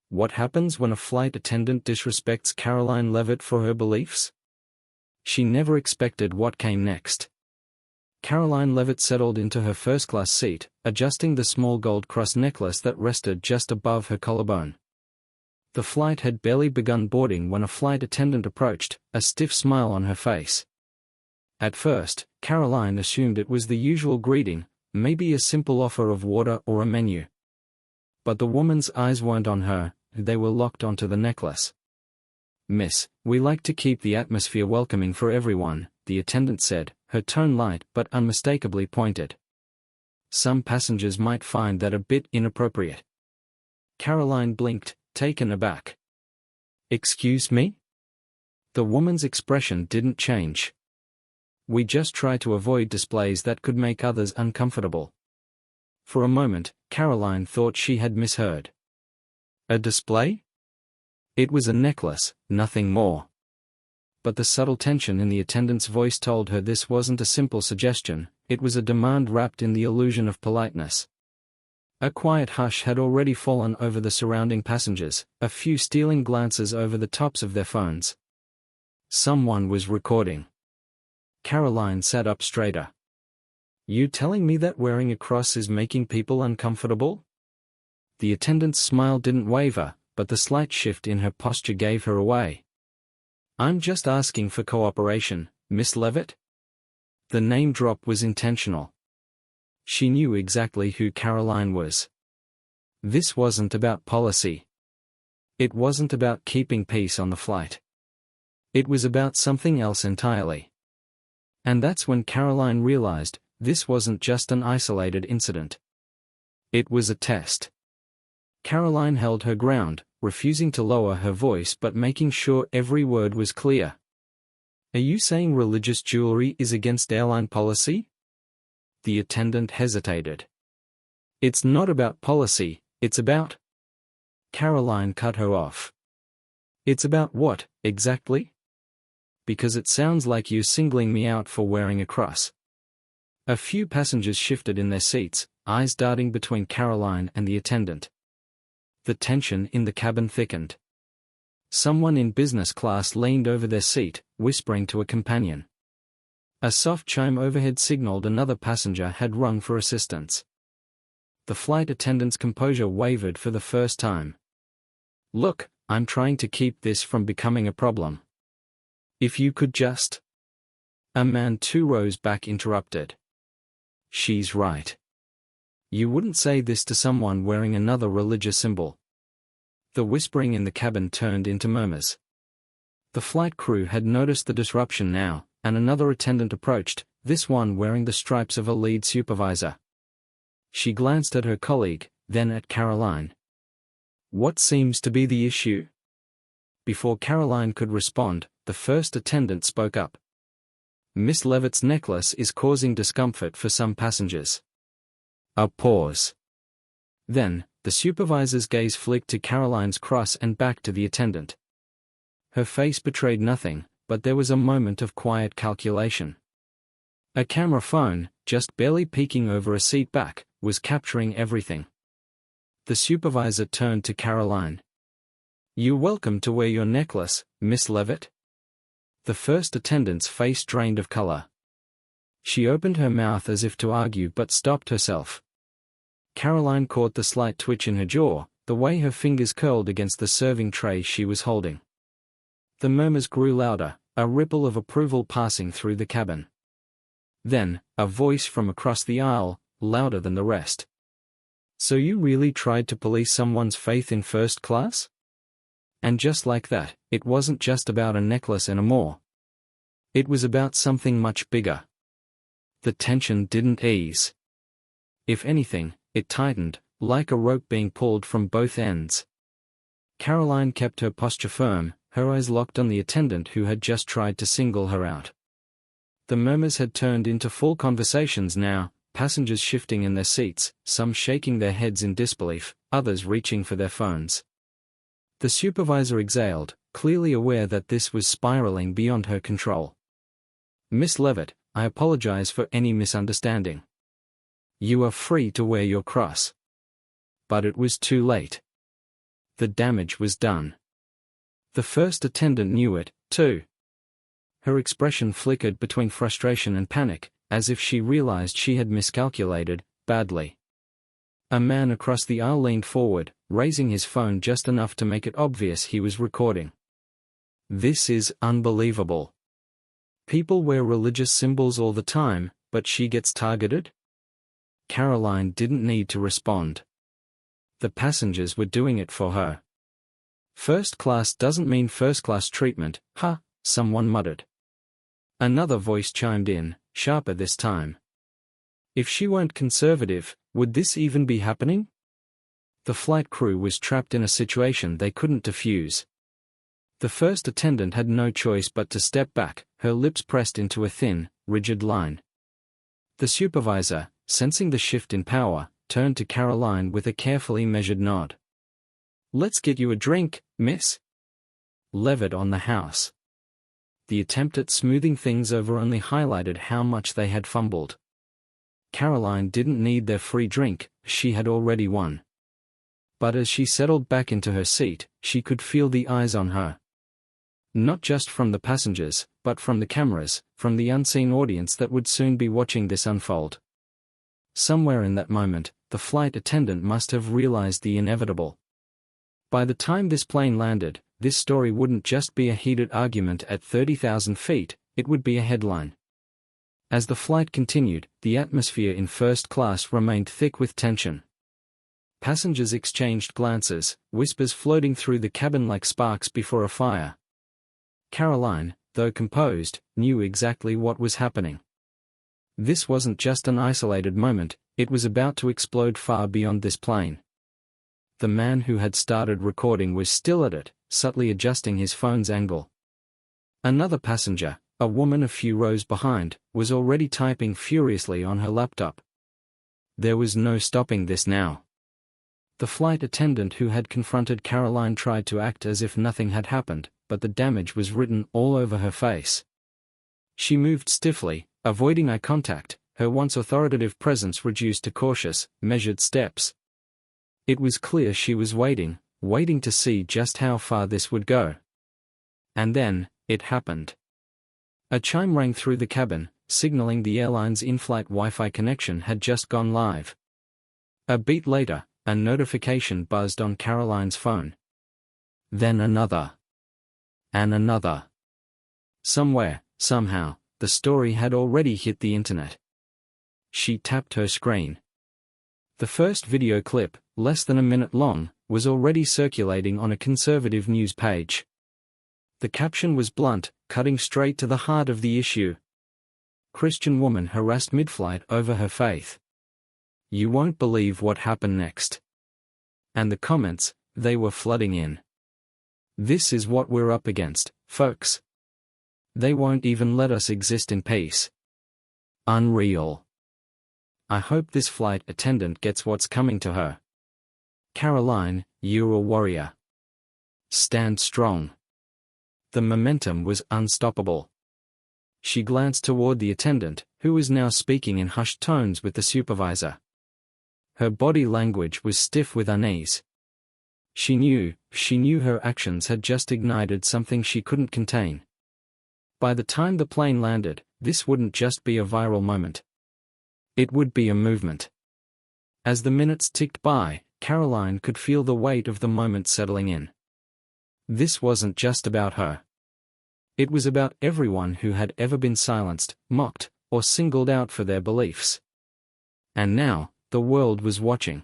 What happens when a flight attendant disrespects Karoline Leavitt for her beliefs? She never expected what came next. Karoline Leavitt settled into her first-class seat, adjusting the small gold cross necklace that rested just above her collarbone. The flight had barely begun boarding when a flight attendant approached, a stiff smile on her face. At first, Karoline assumed it was the usual greeting, maybe a simple offer of water or a menu. But the woman's eyes weren't on her, they were locked onto the necklace. "Miss, we like to keep the atmosphere welcoming for everyone," the attendant said, her tone light but unmistakably pointed. "Some passengers might find that a bit inappropriate." Karoline blinked, taken aback. "Excuse me?" The woman's expression didn't change. "We just try to avoid displays that could make others uncomfortable." For a moment, Karoline thought she had misheard. A display? It was a necklace, nothing more. But the subtle tension in the attendant's voice told her this wasn't a simple suggestion, it was a demand wrapped in the illusion of politeness. A quiet hush had already fallen over the surrounding passengers, a few stealing glances over the tops of their phones. Someone was recording. Karoline sat up straighter. "You telling me that wearing a cross is making people uncomfortable?" The attendant's smile didn't waver, but the slight shift in her posture gave her away. "I'm just asking for cooperation, Miss Leavitt." The name drop was intentional. She knew exactly who Karoline was. This wasn't about policy. It wasn't about keeping peace on the flight. It was about something else entirely. And that's when Karoline realized, this wasn't just an isolated incident. It was a test. Karoline held her ground, refusing to lower her voice but making sure every word was clear. "Are you saying religious jewelry is against airline policy?" The attendant hesitated. "It's not about policy, it's about—" Karoline cut her off. "It's about what, exactly? Because it sounds like you're singling me out for wearing a cross." A few passengers shifted in their seats, eyes darting between Karoline and the attendant. The tension in the cabin thickened. Someone in business class leaned over their seat, whispering to a companion. A soft chime overhead signaled another passenger had rung for assistance. The flight attendant's composure wavered for the first time. "Look, I'm trying to keep this from becoming a problem. If you could just—" A man 2 rows back interrupted. "She's right. You wouldn't say this to someone wearing another religious symbol." The whispering in the cabin turned into murmurs. The flight crew had noticed the disruption now, and another attendant approached, this one wearing the stripes of a lead supervisor. She glanced at her colleague, then at Karoline. "What seems to be the issue?" Before Karoline could respond, the first attendant spoke up. "Miss Leavitt's necklace is causing discomfort for some passengers." A pause. Then, the supervisor's gaze flicked to Karoline's cross and back to the attendant. Her face betrayed nothing, but there was a moment of quiet calculation. A camera phone, just barely peeking over a seat back, was capturing everything. The supervisor turned to Karoline. "You're welcome to wear your necklace, Miss Leavitt." The first attendant's face drained of color. She opened her mouth as if to argue but stopped herself. Karoline caught the slight twitch in her jaw, the way her fingers curled against the serving tray she was holding. The murmurs grew louder, a ripple of approval passing through the cabin. Then, a voice from across the aisle, louder than the rest. "So you really tried to police someone's faith in first class?" And just like that, it wasn't just about a necklace anymore. It was about something much bigger. The tension didn't ease. If anything, it tightened, like a rope being pulled from both ends. Karoline kept her posture firm, her eyes locked on the attendant who had just tried to single her out. The murmurs had turned into full conversations now, passengers shifting in their seats, some shaking their heads in disbelief, others reaching for their phones. The supervisor exhaled, clearly aware that this was spiraling beyond her control. "Miss Leavitt, I apologize for any misunderstanding. You are free to wear your cross." But it was too late. The damage was done. The first attendant knew it, too. Her expression flickered between frustration and panic, as if she realized she had miscalculated, badly. A man across the aisle leaned forward, raising his phone just enough to make it obvious he was recording. "This is unbelievable. People wear religious symbols all the time, but she gets targeted?" Karoline didn't need to respond. The passengers were doing it for her. "First class doesn't mean first-class treatment, huh?" someone muttered. Another voice chimed in, sharper this time. "If she weren't conservative, would this even be happening?" The flight crew was trapped in a situation they couldn't defuse. The first attendant had no choice but to step back, her lips pressed into a thin, rigid line. The supervisor, sensing the shift in power, turned to Karoline with a carefully measured nod. "Let's get you a drink, miss." Leavitt on the house. The attempt at smoothing things over only highlighted how much they had fumbled. Karoline didn't need their free drink, she had already won. But as she settled back into her seat, she could feel the eyes on her. Not just from the passengers, but from the cameras, from the unseen audience that would soon be watching this unfold. Somewhere in that moment, the flight attendant must have realized the inevitable. By the time this plane landed, this story wouldn't just be a heated argument at 30,000 feet, it would be a headline. As the flight continued, the atmosphere in first class remained thick with tension. Passengers exchanged glances, whispers floating through the cabin like sparks before a fire. Karoline, though composed, knew exactly what was happening. This wasn't just an isolated moment, it was about to explode far beyond this plane. The man who had started recording was still at it, subtly adjusting his phone's angle. Another passenger, a woman a few rows behind, was already typing furiously on her laptop. There was no stopping this now. The flight attendant who had confronted Karoline tried to act as if nothing had happened, but the damage was written all over her face. She moved stiffly, avoiding eye contact, her once authoritative presence reduced to cautious, measured steps. It was clear she was waiting to see just how far this would go. And then, it happened. A chime rang through the cabin, signaling the airline's in-flight Wi-Fi connection had just gone live. A beat later, a notification buzzed on Karoline's phone. Then another. And another. Somewhere, somehow, the story had already hit the internet. She tapped her screen. The first video clip, less than a minute long, was already circulating on a conservative news page. The caption was blunt, cutting straight to the heart of the issue. Christian woman harassed mid-flight over her faith. You won't believe what happened next. And the comments, they were flooding in. This is what we're up against, folks. They won't even let us exist in peace. Unreal. I hope this flight attendant gets what's coming to her. Karoline, you're a warrior. Stand strong. The momentum was unstoppable. She glanced toward the attendant, who was now speaking in hushed tones with the supervisor. Her body language was stiff with unease. She knew her actions had just ignited something she couldn't contain. By the time the plane landed, this wouldn't just be a viral moment. It would be a movement. As the minutes ticked by, Karoline could feel the weight of the moment settling in. This wasn't just about her. It was about everyone who had ever been silenced, mocked, or singled out for their beliefs. And now, the world was watching.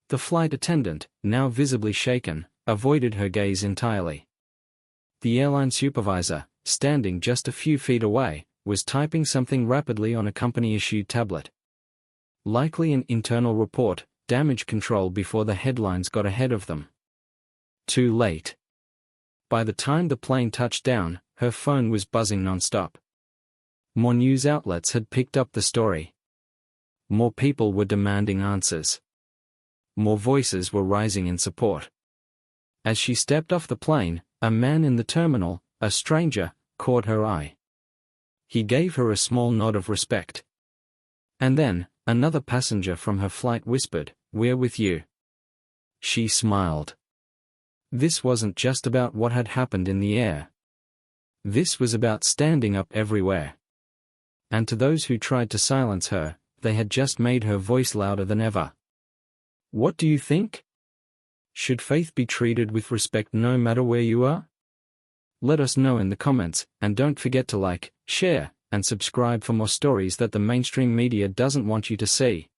The flight attendant, now visibly shaken, avoided her gaze entirely. The airline supervisor, standing just a few feet away, was typing something rapidly on a company-issued tablet. Likely an internal report, damage control before the headlines got ahead of them. Too late. By the time the plane touched down, her phone was buzzing non-stop. More news outlets had picked up the story. More people were demanding answers. More voices were rising in support. As she stepped off the plane, a man in the terminal, a stranger, caught her eye. He gave her a small nod of respect. And then, another passenger from her flight whispered, "We're with you." She smiled. This wasn't just about what had happened in the air. This was about standing up everywhere. And to those who tried to silence her, they had just made her voice louder than ever. What do you think? Should faith be treated with respect no matter where you are? Let us know in the comments, and don't forget to like, share, and subscribe for more stories that the mainstream media doesn't want you to see.